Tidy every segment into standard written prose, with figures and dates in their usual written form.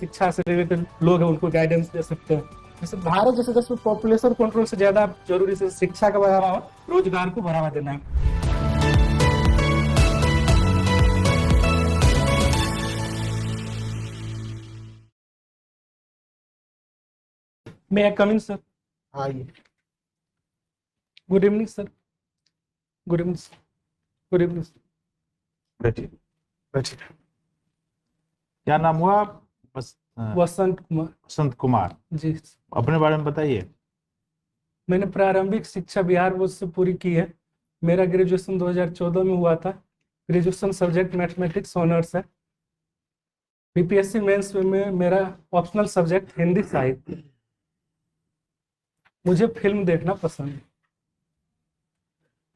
शिक्षा से रिलेटेड लोग हैं उनको गाइडेंस दे सकते हैं। जैसे भारत जैसे देश में पॉपुलेशन कंट्रोल से ज्यादा जरूरी से शिक्षा का बढ़ावा और रोजगार को बढ़ावा देना है। मे आई कम इन सर? आइए। Good evening sir. Good evening. Good evening. बैठिए बैठिए। क्या नाम हुआ? वसंत कुमार। वसंत कुमार जी। अपने बारे में बताइए। मैंने प्रारंभिक शिक्षा बिहार बोर्ड से पूरी की है। मेरा ग्रेजुएशन 2014 में हुआ था। ग्रेजुएशन सब्जेक्ट मैथमेटिक्स ऑनर्स है। बीपीएससी मेंस में मेरा ऑप्शनल सब्जेक्ट हिंदी साहित्य। मुझे फिल्म देखना पसंद है।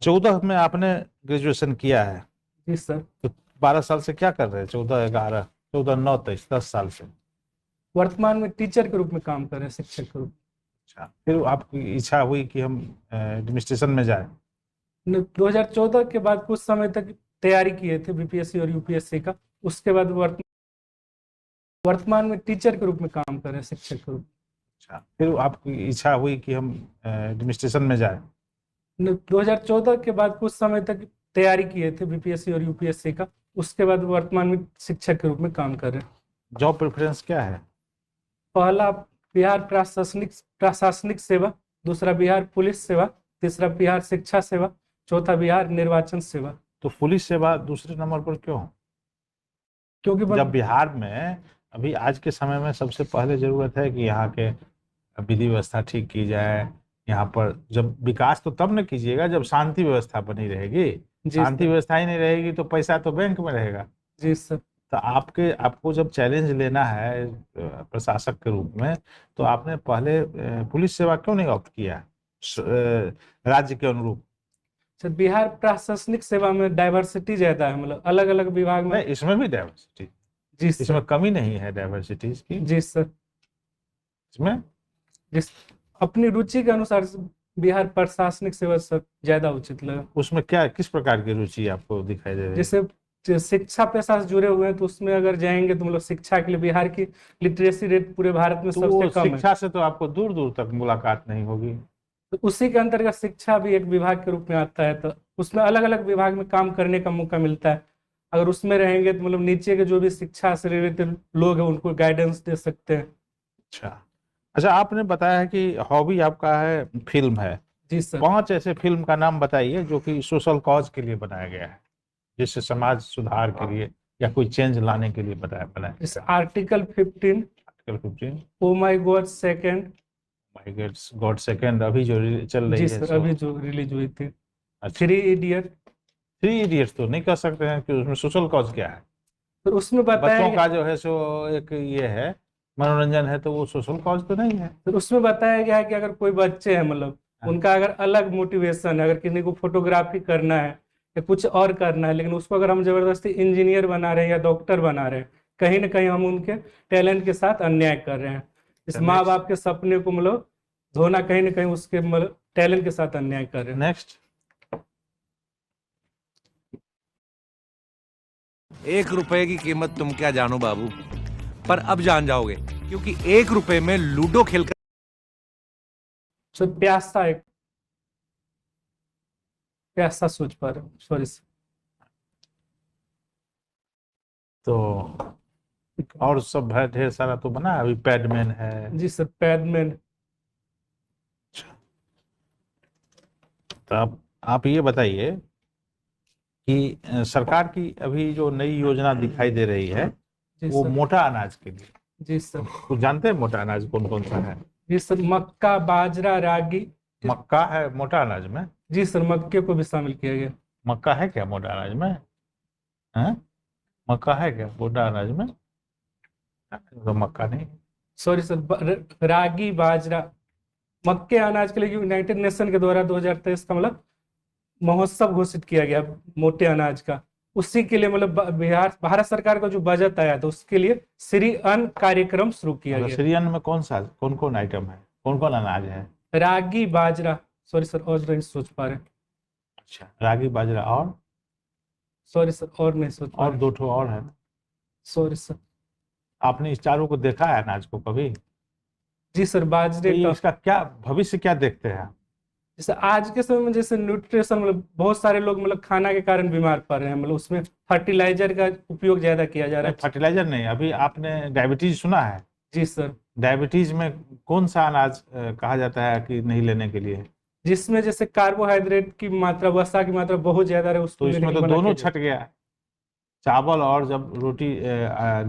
14 में आपने ग्रेजुएशन किया है? जी सर। तो 12 साल से क्या कर रहे हैं? 14, 11, 14, 9, 23, 10 साल से। वर्तमान में टीचर के रूप में काम कर रहे हैं, शिक्षक के रूप में। अच्छा, फिर आपकी इच्छा हुई कि हम एडमिनिस्ट्रेशन में जाए? 2014 के बाद कुछ समय तक तैयारी किए थे बीपीएससी और यूपीएससी का। उसके बाद वर्तमान में टीचर के रूप में काम कर रहे हैं, शिक्षक के रूप में। अच्छा, फिर आपकी इच्छा हुई कि हम एडमिनिस्ट्रेशन में जाए? 2014 के बाद कुछ समय तक तैयारी किए थे बीपीएससी और यूपीएससी का। उसके बाद वर्तमान में शिक्षक के रूप में काम कर रहे हैं। जॉब प्रेफरेंस क्या है? पहला बिहार प्रशासनिक सेवा, दूसरा बिहार पुलिस सेवा, तीसरा बिहार शिक्षा सेवा, चौथा बिहार निर्वाचन सेवा। तो पुलिस सेवा दूसरे नंबर पर क्यों? क्योंकि जब बिहार में अभी आज के समय में सबसे पहले जरूरत है कि यहाँ के विधि व्यवस्था ठीक की जाए। यहाँ पर जब विकास तो तब न कीजिएगा जब शांति व्यवस्था बनी रहेगी। शांति व्यवस्था ही नहीं रहेगी तो पैसा तो बैंक में रहेगा। जी सर। तो आपको जब चैलेंज लेना है प्रशासक के रूप में, तो आपने पहले पुलिस सेवा क्यों नहीं ऑप्ट किया राज्य के अनुरूप? सर, बिहार प्रशासनिक सेवा में डाइवर्सिटी ज्यादा है, मतलब अलग अलग विभाग में। इसमें भी डाइवर्सिटी? जी सर। इसमें कमी नहीं है डाइवर्सिटी की? जी सर। इसमें जिस अपनी रुचि के अनुसार बिहार प्रशासनिक सेवा सर ज्यादा उचित लगा। उसमें क्या किस प्रकार की रुचि आपको दिखाई दे रही है? जैसे शिक्षा पेशा से जुड़े हुए हैं तो उसमें अगर जाएंगे तो मतलब शिक्षा के लिए बिहार की लिटरेसी रेट पूरे भारत में सबसे कम है। शिक्षा से तो आपको दूर दूर तक मुलाकात नहीं होगी। तो उसी के अंतर्गत शिक्षा भी एक विभाग के रूप में आता है, तो उसमें अलग अलग विभाग में काम करने का मौका मिलता है। अगर उसमें रहेंगे तो मतलब नीचे के जो भी शिक्षा से रिलेटेड लोग हैं उनको गाइडेंस दे सकते हैं। अच्छा, आपने बताया कि हॉबी आपका है फिल्म है। जी सर। 5 ऐसे फिल्म का नाम बताइए जो कि सोशल कॉज के लिए बनाया गया है, जिससे समाज सुधार के लिए या कोई चेंज लाने के लिए बनाया। जैसे article 15, oh my God second. God second अभी जो चल रही जी है। सर, अभी जो रिलीज हुई थी। अच्छा। 3 इडियट। 3 इडियट्स तो नहीं कह सकते हैं कि उसमें सोशल कॉज क्या है। तो उसमें बताया बच्चों का जो है सो एक ये है मनोरंजन है, तो वो सोशल कॉज तो नहीं है। तो उसमें बताया गया है कि अगर कोई बच्चे हैं मतलब उनका अगर अलग मोटिवेशन है, अगर किसी को फोटोग्राफी करना है या कुछ और करना है, लेकिन उसको अगर हम जबरदस्ती इंजीनियर बना रहे हैं या डॉक्टर बना रहे हैं, कहीं ना कहीं हम उनके टैलेंट के साथ अन्याय कर रहे हैं। इस माँ बाप के सपने को मतलब धोना कहीं ना कहीं उसके मतलब टैलेंट के साथ अन्याय कर रहे हैं। नेक्स्ट। 1 रुपए की कीमत तुम क्या जानो बाबू, पर अब जान जाओगे, क्योंकि 1 रुपए में लूडो खेलकर प्यासा सोच पा रहे हो, सॉरी सर। तो और सब है, ढेर सारा तो बना है। अभी पैडमैन है। जी सर, पैडमैन। तो आप ये बताइए कि सरकार की अभी जो नई योजना दिखाई दे रही है वो मोटा अनाज के लिए। जी सर। कुछ जानते हैं मोटा अनाज कौन कौन सा है? जी सर, मक्का, बाजरा, रागी। मक्का है मोटा अनाज में? जी सर, मक्के को भी शामिल किया गया। मक्का है क्या मोटा अनाज में? है? मक्का है क्या मोटा अनाज में? तो मक्का नहीं। सॉरी सर, रागी, बाजरा, मक्के अनाज के लिए यूनाइटेड नेशन के द्वारा 2023 का मतलब महोत्सव घोषित किया गया मोटे अनाज का। उसी के लिए मतलब भारत सरकार का जो बजट आया था उसके लिए श्री अन्न कार्यक्रम शुरू किया गया। श्री अन्न में कौन कौन आइटम है, कौन कौन अनाज है? रागी, बाजरा। सॉरी सर, और नहीं सोच पा रहे। अच्छा, रागी, बाजरा और? सॉरी सर, और नहीं सोच पा और रहे। 2 ठो और है। Sorry sir. आपने इस चारों को देखा है अनाज को कभी? जी सर, तो बाजरे ये का इसका क्या भविष्य क्या देखते हैं? जैसे आज के समय में जैसे न्यूट्रिशन मतलब बहुत सारे लोग मतलब खाना के कारण बीमार पड़ रहे हैं, मतलब उसमें फर्टिलाइजर का उपयोग ज्यादा किया जा रहा नहीं, है। फर्टिलाइजर नहीं, अभी आपने डायबिटीज सुना है? जी सर, डायबिटीज में कौन सा अनाज कहा जाता है कि नहीं लेने के लिए? जिसमें जैसे कार्बोहाइड्रेट की मात्रा, वसा की मात्रा बहुत ज्यादा है, उसको तो लेने इसमें के तो लिए मना दोनों किया छट गया। चावल और जब रोटी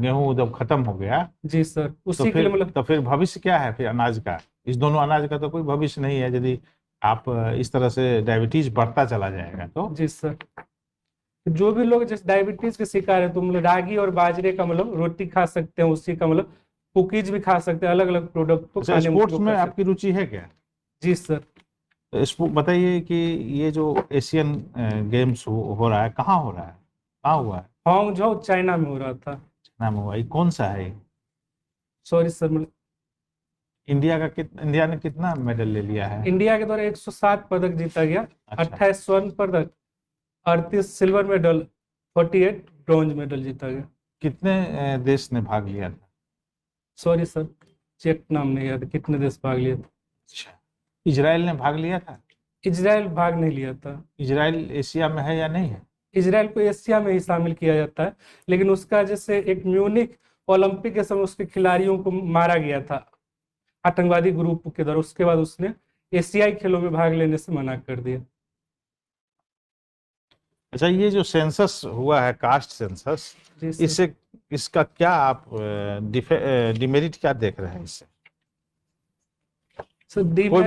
गेहूं जब खत्म हो गया, जी सर, तो उसी के लिए मतलब फिर भविष्य क्या है फिर अनाज का? इस दोनों अनाज का तो कोई भविष्य नहीं है यदि आप इस तरह से डायबिटीज बढ़ता चला जाएगा तो। जी सर, जो भी लोग जैसे डायबिटीज के शिकार है तो मतलब रागी और बाजरे का मतलब रोटी खा सकते हैं, उसी का मतलब कुकीज भी खा सकते हैं, अलग अलग प्रोडक्ट को अच्छा, खाने में स्पोर्ट्स उपयोग में कर सकते आपकी रुचि है क्या? हैं। जी सर, तो बताइए कि ये जो एशियन गेम्स हो रहा है, कहाँ हो रहा है, कहाँ हुआ है? हांगझो चाइना में हो रहा था। नाम हुआ, ये कौन सा है? सॉरी सर, मतलब इंडिया ने कितना मेडल ले लिया है? इंडिया के द्वारा 107 पदक जीता गया। अच्छा। 28 स्वर्ण पदक, 38 सिल्वर मेडल, 48 ब्रॉन्ज मेडल जीता गया। कितने देश ने भाग लिया था? सॉरी सर, चेक नाम नहीं याद कितने देश भाग लिए थे। अच्छा, इजराइल ने भाग लिया था? इजराइल भाग नहीं लिया था। इजराइल एशिया में है या नहीं है? इजराइल को एशिया में ही शामिल किया जाता है, लेकिन उसका जैसे एक म्यूनिक ओलंपिक के समय उसके खिलाड़ियों को मारा गया था आतंकवादी ग्रुप के द्वारा, उसके बाद उसने एशियाई खेलों में भाग लेने से मना कर दिया। अच्छा, ये जो सेंसस हुआ है, कास्ट सेंसस, जी सर। इससे इसका क्या आप डिमेरिट क्या देख रहे हैं इससे? सर कोई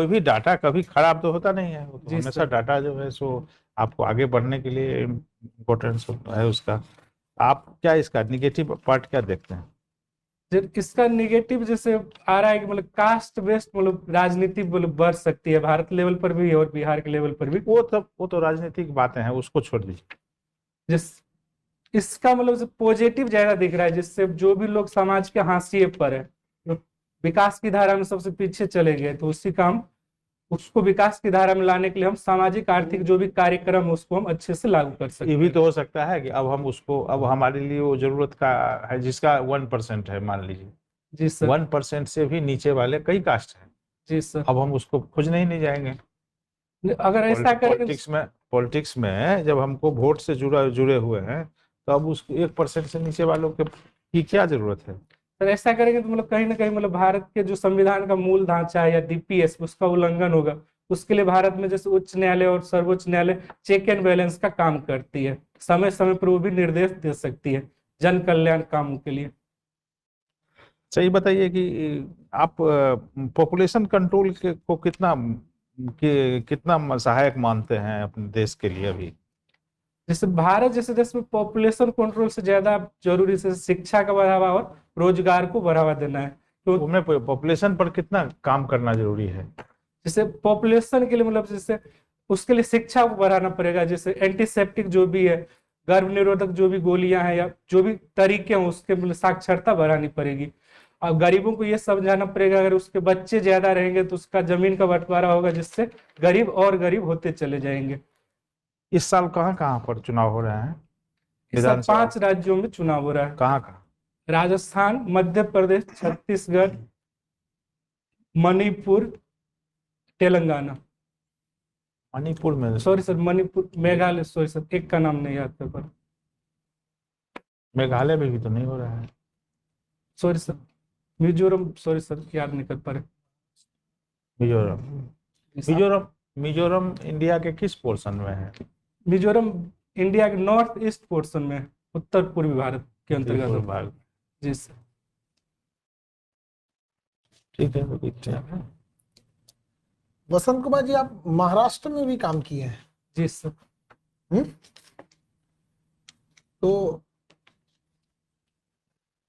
भी डाटा कभी खराब तो होता नहीं है, वो तो जी हमेशा सर, डाटा जो है सो आपको आगे बढ़ने के लिए इम्पोर्टेंस होता है उसका। आप क्या इसका निगेटिव पार्ट क्या देखते हैं? इसका निगेटिव जैसे आ रहा है कि मतलब कास्ट बेस्ड मतलब राजनीति मतलब बढ़ सकती है भारत लेवल पर भी और बिहार के लेवल पर भी। वो तो राजनीतिक बातें हैं, उसको छोड़ दीजिए। जिस इसका मतलब पॉजिटिव ज्यादा दिख रहा है, जिससे जो भी लोग समाज के हाशिए पर है, जो विकास की धारा में सबसे पीछे चले गए, तो उसी काम उसको विकास की धारा में लाने के लिए हम सामाजिक आर्थिक जो भी कार्यक्रम है उसको हम अच्छे से लागू कर सकते ये भी हैं। तो हो सकता है कि अब हमारे लिए वो जरूरत का है जिसका 1% है, मान लीजिए जी सर। 1% से भी नीचे वाले कई कास्ट हैं, जी सर, अब हम उसको खोजने ही नहीं जाएंगे। अगर ऐसा करेंगे पॉलिटिक्स में जब हमको वोट से जुड़े हुए हैं, तो अब उस 1% से नीचे वालों के की क्या जरूरत है? तो ऐसा करेंगे तो मतलब कहीं ना कहीं मतलब भारत के जो संविधान का मूल ढांचा है या डीपीएस उसका उल्लंघन होगा। उसके लिए भारत में जैसे उच्च न्यायालय और सर्वोच्च न्यायालय चेक एंड बैलेंस का काम करती है, समय समय पर वो भी निर्देश दे सकती है जन कल्याण कामों के लिए। सही बताइए कि आप पॉपुलेशन कंट्रोल को कितना सहायक मानते हैं अपने देश के लिए अभी? जैसे भारत जैसे देश में पॉपुलेशन कंट्रोल से ज्यादा जरूरी से शिक्षा का बढ़ावा और रोजगार को बढ़ावा देना है। तो उनमें पॉपुलेशन पर कितना काम करना जरूरी है? जैसे पॉपुलेशन के लिए मतलब जैसे उसके लिए शिक्षा को बढ़ाना पड़ेगा, जैसे एंटीसेप्टिक जो भी है, गर्भ निरोधक जो भी गोलियां हैं या जो भी तरीके हैं उसके मतलब साक्षरता बढ़ानी पड़ेगी। और गरीबों को ये समझाना पड़ेगा अगर उसके बच्चे ज्यादा रहेंगे तो उसका जमीन का बंटवारा होगा, जिससे गरीब और गरीब होते चले जाएंगे। इस साल कहाँ कहाँ पर चुनाव हो रहे हैं? इस साल विधानसभा 5 राज्यों में चुनाव हो रहा है। कहाँ कहाँ? राजस्थान, मध्य प्रदेश, छत्तीसगढ़, मणिपुर, तेलंगाना। मणिपुर में? Sorry sir, Manipur, Meghalaya, sorry sir एक का नाम नहीं याद था पर। मेघालय में भी तो नहीं हो रहा है। Sorry sir, Mizoram, sorry sir याद नहीं कर पा रहे। मिजोरम मिजोरम मिजोरम इंडिया के किस पोर्शन में है? मिजोरम इंडिया के नॉर्थ ईस्ट पोर्शन में है, उत्तर पूर्वी भारत के अंतर्गत है। भाग। जी सर। ठीक है, तो देखते हैं। वसंत कुमार जी, आप महाराष्ट्र में भी काम किए हैं? जी सर। तो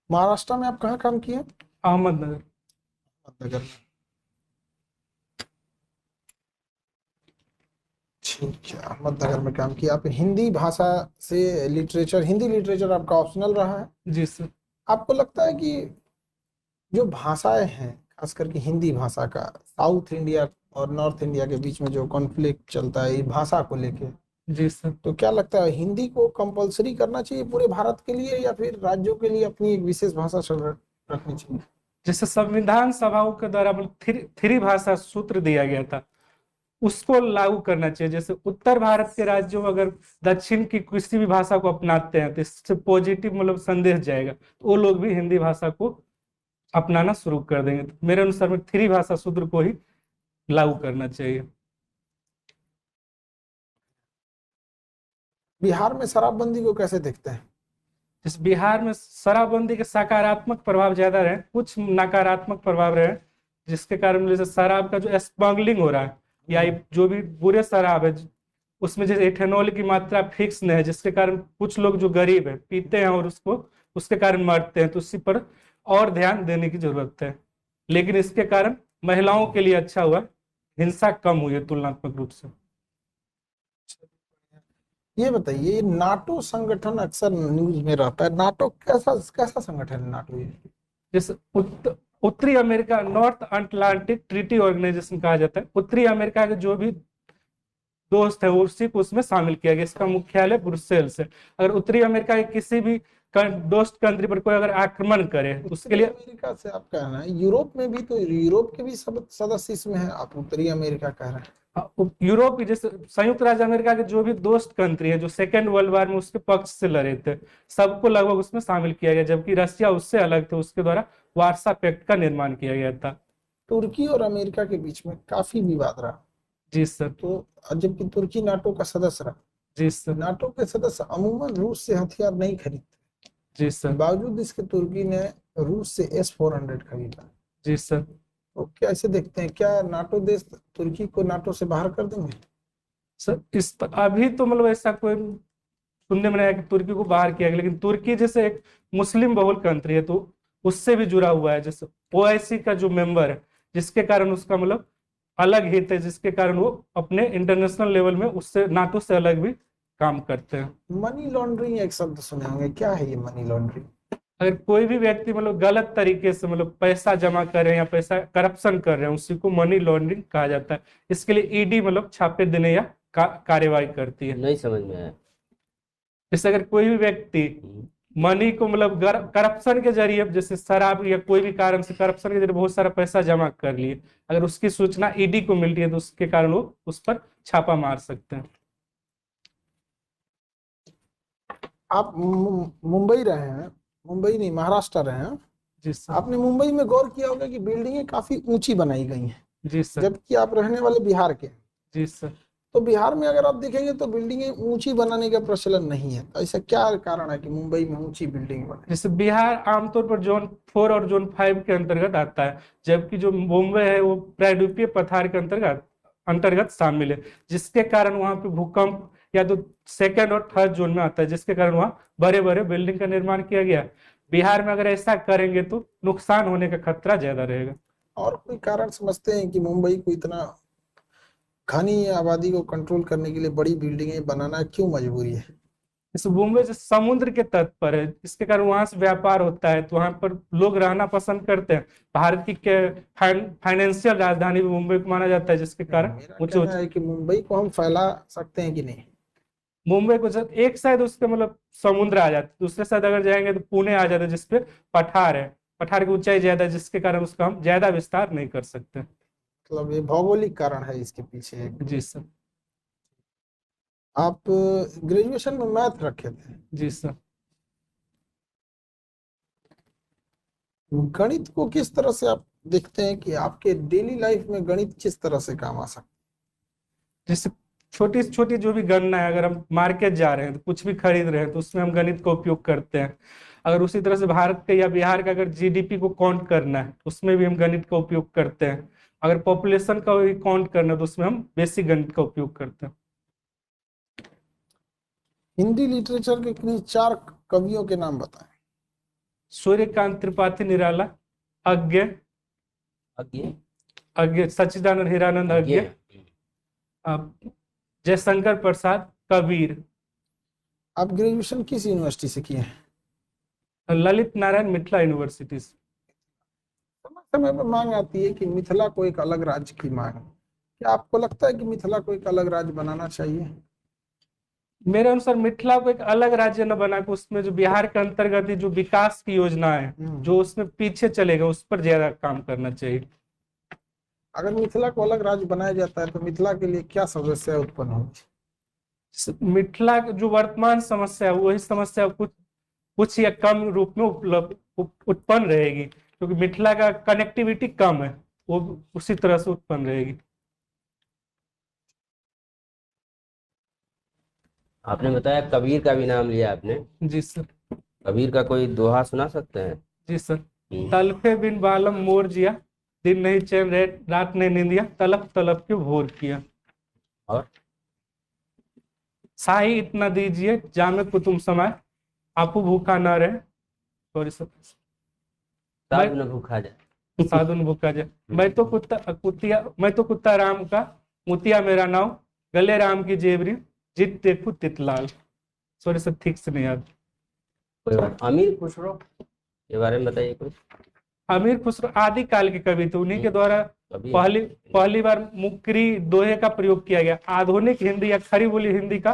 महाराष्ट्र में आप कहाँ काम किए? अहमदनगर। अहमदनगर में। ठीक है, अहमदनगर में काम किया। आप हिंदी भाषा से हिंदी लिटरेचर आपका ऑप्शनल रहा है? जी सर। आपको लगता है कि जो भाषाएं हैं, खास करके हिंदी भाषा का, साउथ इंडिया और नॉर्थ इंडिया के बीच में जो कॉन्फ्लिक्ट चलता है भाषा को लेके, जी सर। तो क्या लगता है हिंदी को कंपलसरी करना चाहिए पूरे भारत के लिए या फिर राज्यों के लिए अपनी एक विशेष भाषा रखनी चाहिए? जैसे संविधान सभाओं के द्वारा थ्री भाषा सूत्र दिया गया था, उसको लागू करना चाहिए। जैसे उत्तर भारत के राज्यों में अगर दक्षिण की किसी भी भाषा को अपनाते हैं तो इससे पॉजिटिव मतलब संदेश जाएगा, तो वो लोग भी हिंदी भाषा को अपनाना शुरू कर देंगे। तो मेरे अनुसार में थ्री भाषा सूत्र को ही लागू करना चाहिए। बिहार में शराबबंदी को कैसे देखते हैं? जिस बिहार में शराबबंदी के सकारात्मक प्रभाव ज्यादा रहे, कुछ नकारात्मक प्रभाव रहे, जिसके कारण जैसे शराब का जो स्मगलिंग हो रहा है या ये जो भी बुरे शराब है उसमें जैसे इथेनॉल की मात्रा फिक्स नहीं है, जिसके कारण कुछ लोग जो गरीब है पीते हैं और उसके कारण मरते हैं। तो उसी पर और ध्यान देने की जरूरत है। लेकिन इसके कारण महिलाओं के लिए अच्छा हुआ, हिंसा कम हुई है तुलनात्मक रूप से। ये बताइए, नाटो संगठन अक्सर न्यूज में रहता है, नाटो कैसा कैसा संगठन है नाटो? ये जैसे उत्तरी America, North Atlantic Treaty Organization कहा जाता है। उत्तरी अमेरिका के जो भी दोस्त है उसी को उसमें शामिल किया गया। इसका मुख्यालय ब्रुसेल्स है। अगर उत्तरी अमेरिका के किसी भी दोस्त कंट्री पर कोई अगर आक्रमण करे तो उसके लिए अमेरिका से आप कह रहे हैं, यूरोप में भी तो यूरोप के भी सब सदस्य इसमें है, आप उत्तरी अमेरिका कह रहे हैं। यूरोप की जैसे संयुक्त राज्य अमेरिका के जो भी दोस्त कंट्री है जो सेकेंड वर्ल्ड वॉर में उसके पक्ष से लड़े थे, सबको लगभग उसमें शामिल किया गया, जबकि रशिया उससे अलग थे, उसके द्वारा वार्सा पैक्ट का निर्माण किया गया था। तुर्की और अमेरिका के बीच में काफी विवाद रहा। जी सर। तो जबकि तुर्की नाटो का सदस्य रहा, जी सर। नाटो के सदस्य अमूमन रूस से हथियार नहीं खरीदते, जी सर। बावजूद इसके तुर्की ने रूस से S-400 खरीदा। जी सर। तो क्या ऐसे देखते हैं, क्या नाटो देश तुर्की को नाटो से बाहर कर देंगे? सर इस पर अभी तो मतलब ऐसा कोई सुनने में नहीं आया कि तुर्की को बाहर किया गया, लेकिन तुर्की जैसे एक मुस्लिम बहुल कंट्री है तो उससे भी जुड़ा हुआ है, जैसे OIC का जो मेंबर है, जिसके कारण उसका मतलब अलग हित है, जिसके कारण वो अपने इंटरनेशनल लेवल में उससे नाटो से अलग भी काम करते हैं। मनी लॉन्ड्रिंग एक शब्द सुने होंगे, क्या है ये मनी लॉन्ड्रिंग? अगर कोई भी व्यक्ति मतलब गलत तरीके से मतलब पैसा जमा कर रहे हैं या पैसा करप्शन कर रहे हैं, उसी को मनी लॉन्ड्रिंग कहा जाता है। इसके लिए ED मतलब छापे देने या कार्यवाही करती है। नहीं समझ में आया। जैसे अगर कोई भी व्यक्ति मनी को मतलब करप्शन के जरिए, जैसे शराब या कोई भी कारण से करप्शन के जरिए बहुत सारा पैसा जमा कर लिए, अगर उसकी सूचना ED को मिलती है तो उसके कारण वो उस पर छापा मार सकते हैं। आप मुंबई रहे हैं, मुंबई नहीं महाराष्ट्र रहे हैं, जी सर। आपने मुंबई में गौर किया होगा कि बिल्डिंगें काफी ऊंची बनाई गई हैं, जी सर। जबकि आप रहने वाले बिहार के हैं। जी सर। तो बिहार में अगर आप देखेंगे तो बिल्डिंगें ऊंची बनाने का प्रचलन नहीं है। तो ऐसा क्या कारण है कि मुंबई में ऊंची बिल्डिंग बने? जैसे बिहार आमतौर पर जोन 4 और जोन 5 के अंतर्गत आता है, जबकि जो मुंबई है वो प्रायद्वीपीय पठार के अंतर्गत शामिल है, जिसके कारण वहां पे भूकंप या तो सेकंड और थर्ड जोन में आता है, जिसके कारण वहां बड़े बड़े बिल्डिंग का निर्माण किया गया। बिहार में अगर ऐसा करेंगे तो नुकसान होने का खतरा ज्यादा रहेगा। और कोई कारण समझते हैं कि मुंबई को इतना घनी आबादी को कंट्रोल करने के लिए बड़ी बिल्डिंगें बनाना क्यों मजबूरी है? इस मुंबई से समुद्र के तट पर है, इसके कारण वहां से व्यापार होता है, तो वहां पर लोग रहना पसंद करते हैं। भारत की फाइनेंशियल राजधानी भी मुंबई को माना जाता है, जिसके कारण मेरा ऊंचे कहना है कि मुंबई को हम फैला सकते हैं कि नहीं? मुंबई को जब एक साइड उसके मतलब समुद्र आ जाता है, दूसरे साइड अगर जाएंगे तो पुणे आ जाता है, जिसपे पठार है, पठार की ऊंचाई ज्यादा है, जिसके कारण उसका हम ज्यादा विस्तार नहीं कर सकते। मतलब ये भौगोलिक कारण है इसके पीछे। जी सर। आप ग्रेजुएशन में मैथ रखे थे, जी सर। गणित को किस तरह से आप देखते हैं कि आपके डेली लाइफ में गणित किस तरह से काम आ सकता जैसे छोटी छोटी जो भी गणना है, अगर हम मार्केट जा रहे हैं तो कुछ भी खरीद रहे हैं तो उसमें हम गणित का उपयोग करते हैं। अगर उसी तरह से भारत के या बिहार का अगर GDP को काउंट करना है उसमें भी हम गणित का उपयोग करते हैं। अगर पॉपुलेशन का भी काउंट करना है तो उसमें हम बेसिक गणित का उपयोग करते हैं। है? हिंदी लिटरेचर के किन्हीं 4 कवियों के नाम बताएं। सूर्यकांत त्रिपाठी निराला, अज्ञ, अज्ञे अज्ञ सच्चिदानंद हीरानंद अज्ञ, जयशंकर प्रसाद, कबीर। आप ग्रेजुएशन किस यूनिवर्सिटी से किए हैं? ललित नारायण मिथिला यूनिवर्सिटी से। समय समय पर मांग आती है कि मिथिला को एक अलग राज्य की मांग है। क्या आपको लगता है कि मिथिला को एक अलग राज्य बनाना चाहिए? मेरे अनुसार मिथिला को एक अलग राज्य न बना के उसमें जो बिहार के अंतर्गत ही जो विकास की योजना है जो उसमें पीछे चलेगा उस पर ज्यादा काम करना चाहिए। अगर मिथिला को अलग राज्य बनाया जाता है तो मिथिला के लिए क्या समस्या उत्पन्न होगी? मिथिला की जो वर्तमान समस्या है वही समस्या कुछ कुछ या कम रूप में उत्पन्न रहेगी, क्योंकि मिथिला का कनेक्टिविटी कम है, वो उसी तरह से उत्पन्न रहेगी। आपने बताया कबीर का भी नाम लिया आपने। जी सर। कबीर का कोई दोहा सुना सकते हैं? जी सर। तलफे बिन बालम मोर जिया, दिन नहीं चैन रात नहीं नींदिया, तलफ तलफ के भोर किया। और शाही इतना दीजिए जामे कुतुम समाए, आपू भूखा ना रहे। Sorry sir. साधु न भूखा जाए। साधु न भूखा जाए। मैं तो कुत्ता राम का, मुतिया मेरा नाम, गले राम की जेबरी, जित देखू तितलाल। सॉरी सर, ठीक से नहीं याद। कोई बात। अमीर खुसरो के बारे में बताइए कुछ। अमीर खुसरो आदि काल के कवि थे, उन्हीं के द्वारा कभी पहली बार मुकरी दोहे का प्रयोग किया गया। आधुनिक हिंदी या खरी बोली हिंदी का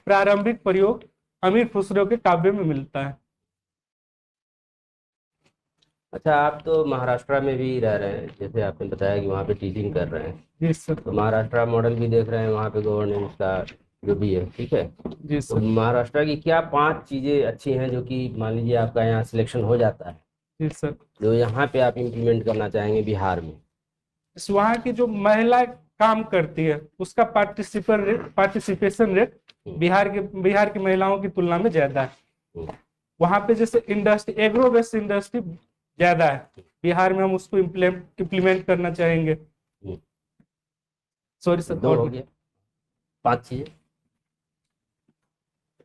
प्रारंभिक प्रयोग अमीर खुसरो के काव्य में मिलता है। अच्छा, आप तो महाराष्ट्र में भी रह रहे हैं, जैसे आपने बताया कि वहाँ पे टीचिंग कर रहे हैं। जी सर। तो महाराष्ट्र मॉडल भी देख रहे हैं, वहाँ पे गवर्नेंस का जो भी है, ठीक है। जी तो सर। महाराष्ट्र की क्या 5 चीजें अच्छी हैं जो कि मान लीजिए आपका यहाँ सिलेक्शन हो जाता है, जी सर। जो यहाँ पे आप इम्प्लीमेंट करना चाहेंगे बिहार में? इस वहाँ की जो महिला काम करती है उसका पार्टिसिपेशन रेट बिहार की महिलाओं की तुलना में ज्यादा है। वहाँ पे जैसे इंडस्ट्री, एग्रो बेस्ड इंडस्ट्री ज्यादा है, बिहार में हम उसको इम्प्लीमेंट करना चाहेंगे। Sorry sir. 2 हो गया, 5 चीजें।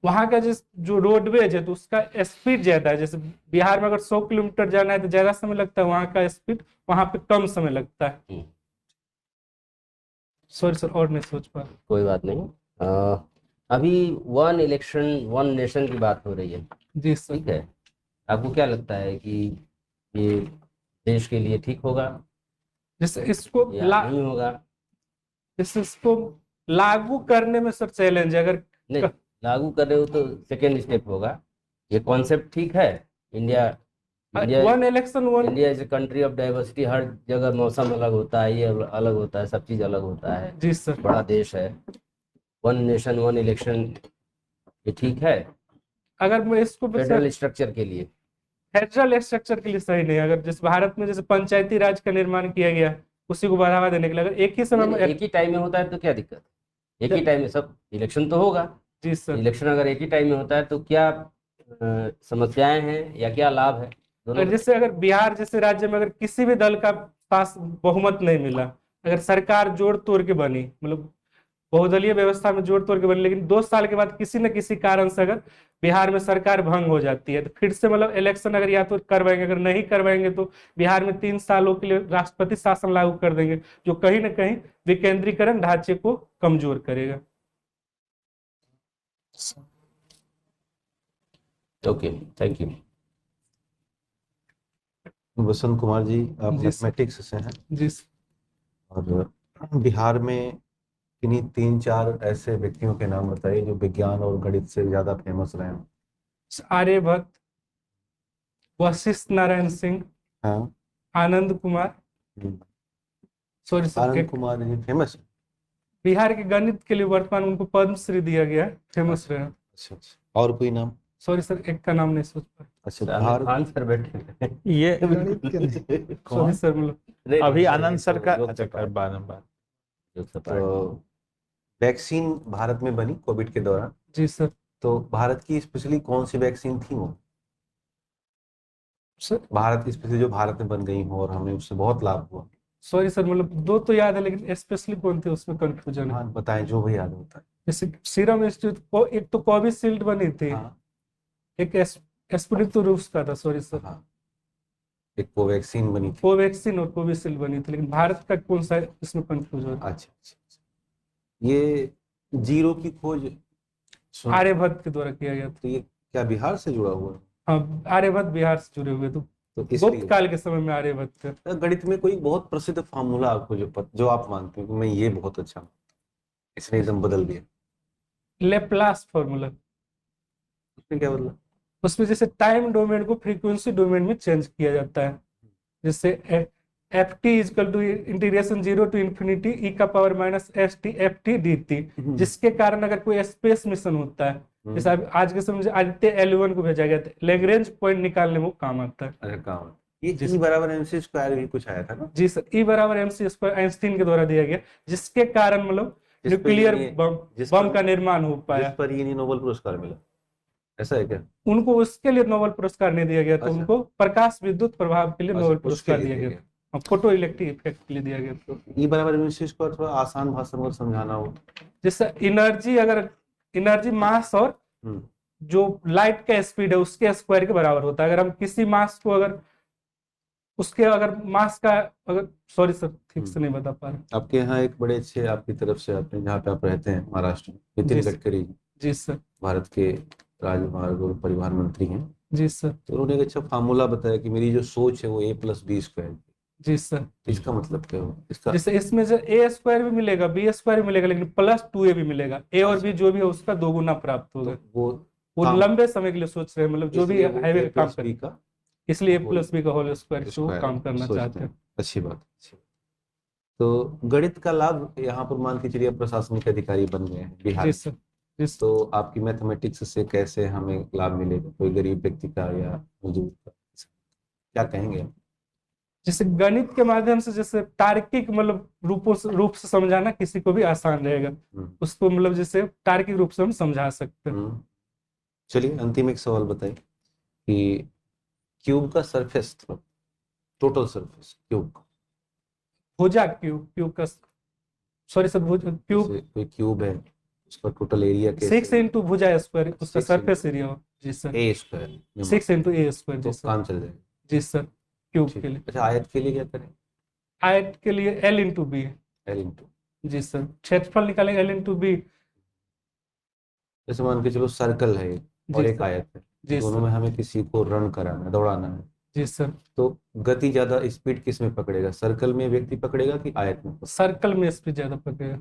वहाँ का जो रोडवेज है तो उसका स्पीड ज्यादा है। जैसे बिहार में अगर 100 किलोमीटर जाना है तो ज्यादा समय लगता है, वहाँ का स्पीड वहाँ पे कम समय लगता है। सॉरी सर, और नहीं सोच पा। कोई बात नहीं। अभी 1 इलेक्शन 1 नेशन की बात हो रही है। जी सर। ठीक है, आपको क्या लगता है कि ये देश के लिए ठीक होगा जैसे इसको या नहीं होगा? इसको लागू करने में सर चैलेंज है। अगर नहीं, लागू कर रहे हो तो सेकेंड स्टेप होगा। ये कॉन्सेप्ट ठीक है। India one election one India is a country of diversity. हर जगह मौसम अलग होता है, ये अलग होता है, सब चीज अलग होता है। जी सर। बड़ा देश है। 1 नेशन 1 इलेक्शन ये ठीक है अगर मैं इसको फेडरल स्ट्रक्चर के लिए? फेडरल स्ट्रक्चर के लिए सही नहीं। अगर जिस भारत में जैसे पंचायती राज का निर्माण किया गया उसी को बढ़ावा देने के लिए अगर एक ही समय में एक ही टाइम में होता है तो क्या दिक्कत है? एक ही टाइम में सब इलेक्शन तो होगा। जी सर। इलेक्शन अगर एक ही टाइम में होता है तो क्या समस्याएं हैं या क्या लाभ है दोनों? जैसे अगर बिहार जैसे राज्य में अगर किसी भी दल का पास बहुमत नहीं मिला, अगर सरकार जोड़ तोड़ के बनी, मतलब बहुदलीय व्यवस्था में जोड़ तोड़ के बनी, लेकिन 2 साल के बाद किसी न किसी कारण से अगर बिहार में सरकार भंग हो जाती है तो फिर से मतलब इलेक्शन अगर या तो करवाएंगे, अगर नहीं करवाएंगे तो बिहार में 3 सालों के लिए राष्ट्रपति शासन लागू कर देंगे, जो कहीं ना कहीं विकेंद्रीकरण ढांचे को कमजोर करेगा। Okay, thank you. Vasant Kumar ji, आप जी सर। मैथमेटिक्स से हैं जी सर। और बिहार में किन्हीं 3-4 ऐसे व्यक्तियों के नाम बताइए जो विज्ञान और गणित से ज्यादा फेमस रहे हैं। आर्यभट्ट, वशिष्ठ नारायण सिंह, हाँ। Anand Kumar. Sorry sir, Anand Kumar ji famous है। बिहार के गणित के लिए वर्तमान उनको पद्मश्री दिया गया है, फेमस रहे। अच्छा अच्छा, और कोई नाम? सॉरी सर, एक का नाम नहीं सोच पा। अच्छा, आमिर खान सर बैठे ये गणित के लिए सॉरी सर, मतलब अभी आनंद सर का लोक अच्छा सभा। बार लोकसभा। तो वैक्सीन भारत में बनी कोविड के दौरान, जी सर। तो भारत की स्पेशली कौन सी वैक्सीन थी वो? सर भारत स्पेशली जो भारत में बन गई हो और हमें उससे बहुत लाभ हुआ। सॉरी सर, मतलब 2 तो याद है लेकिन स्पेशली कौन थे उसमें कंफ्यूजन है। हाँ बताएं, जो भी याद होता है। जैसे सीरम इंस्टीट्यूट को एक तो कोविशील्ड बनी थी, हाँ एक स्पुतनिक तो रूस का था। सॉरी सर, हाँ, एक कोवैक्सीन बनी थी। कोवैक्सीन और कोविशील्ड बनी थी, लेकिन भारत का कौन सा है इसमें कंफ्यूजन है। अच्छा अच्छा अच्छा। ये जीरो की खोज आर्यभट्ट के द्वारा किया गया था। तो ये क्या बिहार से जुड़ा हुआ है? हाँ, आर्यभट्ट बिहार से जुड़े हुए थे, तो गुप्त इसलिए काल के समय में आर्यभट्ट थे। गणित में कोई बहुत प्रसिद्ध फार्मूला आपको जो आप मानते हो कि मैं ये बहुत अच्छा हूं, इसने एकदम बदल दिया? Laplace formula. उसमें क्या मतलब? उसमें जैसे टाइम डोमेन को फ्रीक्वेंसी डोमेन में चेंज किया जाता है, जैसे F T equal to integration 0 to infinity e का power minus S T F T D T, जिसके कारण अगर कोई स्पेस मिशन होता है, जैसे आज के समय में आदित्य L1 को भेजा गया था, लैग्रेंज पॉइंट निकालने में वो काम आता है। अरे काम ये E बराबर MC स्क्वायर भी कुछ आया था ना? जी सर, E बराबर MC स्क्वायर आइंस्टीन के द्वारा दिया गया, जिसके कारण मतलब जिस पर न्यूक्लियर ये- बम का निर्माण हो पाया। जिस पर ये नहीं नोबेल पुरस्कार मिला, ऐसा है क्या? उनको उसके लिए नोबेल पुरस्कार नहीं दिया गया था, अच्छा। उनको प्रकाश विद्युत प्रभाव के लिए अच्छा, नोबेल उसके पुरस्कार लिए दिया दिया गया था, फोटो इलेक्ट्रिक इफेक्ट के लिए दिया गया था। E बराबर MC स्क्वायर थोड़ा आसान भाषा में समझाना हो। जैसे एनर्जी मास और हम्म, जो लाइट का स्पीड है उसके स्क्वायर के बराबर होता है। अगर हम किसी मास को अगर मास का सॉरी सर ठीक से नहीं बता पा रहे। आपके यहाँ एक बड़े अच्छे आपकी तरफ से आपने जहाँ पे आप रहते हैं महाराष्ट्र में, नितिन जी सर। गडकरी जी, जी सर। भारत के राजमार्ग और परिवहन मंत्री हैं। जी सर। तो उन्होंने एक अच्छा फार्मूला बताया कि मेरी जो सोच है वो A+B स्क्वायर। जी सर। इसका मतलब क्या हो? इसका जैसे इसमें जो ए स्क्वायर भी मिलेगा, बी स्क्वायर भी मिलेगा, लेकिन प्लस 2a भी मिलेगा। ए और बी जो भी है उसका 2 गुना प्राप्त होगा। वो वो काम- लंबे समय के लिए सोच रहे हैं, मतलब जो भी इसलिए वो हाईवे का काम A+B करे, का इसलिए वो प्लस बी का होल स्क्वायर से वो स्क्वायर काम करना सोचते चाहते हैं। अच्छी बात, अच्छी बात। तो गणित का लाभ यहाँ पर मान के चलिए आप प्रशासनिक अधिकारी बन गए हैं बिहार जी में। सर। जी सर। तो आपकी मैथमेटिक्स से कैसे हमें लाभ मिलेगा, कोई गरीब व्यक्ति का या मजदूर का, क्या कहेंगे आप? जैसे गणित के माध्यम से जैसे तार्किक मतलब रूप से समझाना किसी को भी आसान रहेगा, उसको मतलब जैसे तार्किक रूप से हम समझा सकते हैं। चलिए अंतिम एक सवाल बताइए कि क्यूब का सरफेस, टोटल सरफेस क्यूब का, भुजा क्यूब का सॉरी सर क्यूब जैसे कोई क्यूब है उसका टोटल एरिया 6 इंटू भुजा स्क्वायर उसका 6 सरफेस एरिया हो। जी sir. A square 6 into A square. तो जी सर। काम चल जाएगा। जी सर। क्यूब ठीक। के लिए। अच्छा आयत के लिए क्या करें? आयत के लिए L into B. L into, जी सर। क्षेत्रफल निकालेंगे L इंटू बी। जैसे मान के चलो सर्कल है और जी एक सर। आयत है, जी दोनों सर। में हमें किसी को रन कराना है, दौड़ाना है, जी सर। तो गति ज्यादा स्पीड किस में पकड़ेगा, सर्कल में व्यक्ति पकड़ेगा कि आयत में पकड़ेगा? सर्कल में स्पीड ज्यादा पकड़ेगा।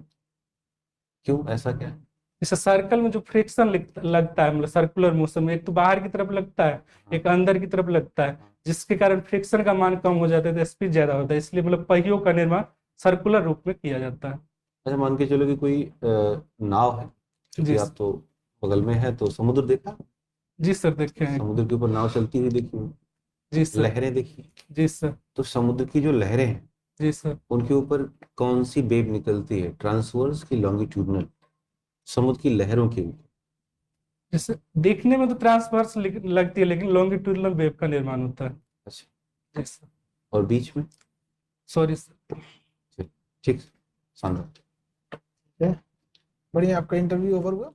क्यों, ऐसा क्या है? जैसे सर्कल में जो फ्रिक्शन लगता है मतलब सर्कुलर मोशन में, एक तो बाहर की तरफ लगता है, एक अंदर की तरफ लगता है, जिसके कारण फ्रिक्शन का मान कम हो जाता है तो स्पीड ज्यादा होता है, इसलिए मतलब पहियों का निर्माण सर्कुलर रूप में किया जाता है। अच्छा मान के चलो कि कोई नाव है, क्योंकि जी आप तो बगल में है, तो समुद्र देखा? जी सर देखे हैं। समुद्र के ऊपर नाव चलती हुई देखी हो? जी सर। लहरें देखी? जी सर। तो समुद्र की जो लहरें हैं जी सर। उनके ऊपर कौन सी वेव निकलती है, ट्रांसवर्स की लॉन्गिट्यूडनल? समुद्र की लहरों के ऊपर जैसे देखने में तो ट्रांसवर्स लगती है, लेकिन लॉन्गिट्यूडनल वेव का निर्माण होता है। अच्छा, जी सर। और बीच में? Sorry sir. ठीक, शानदार। बढ़िया, आपका इंटरव्यू ओवर हुआ।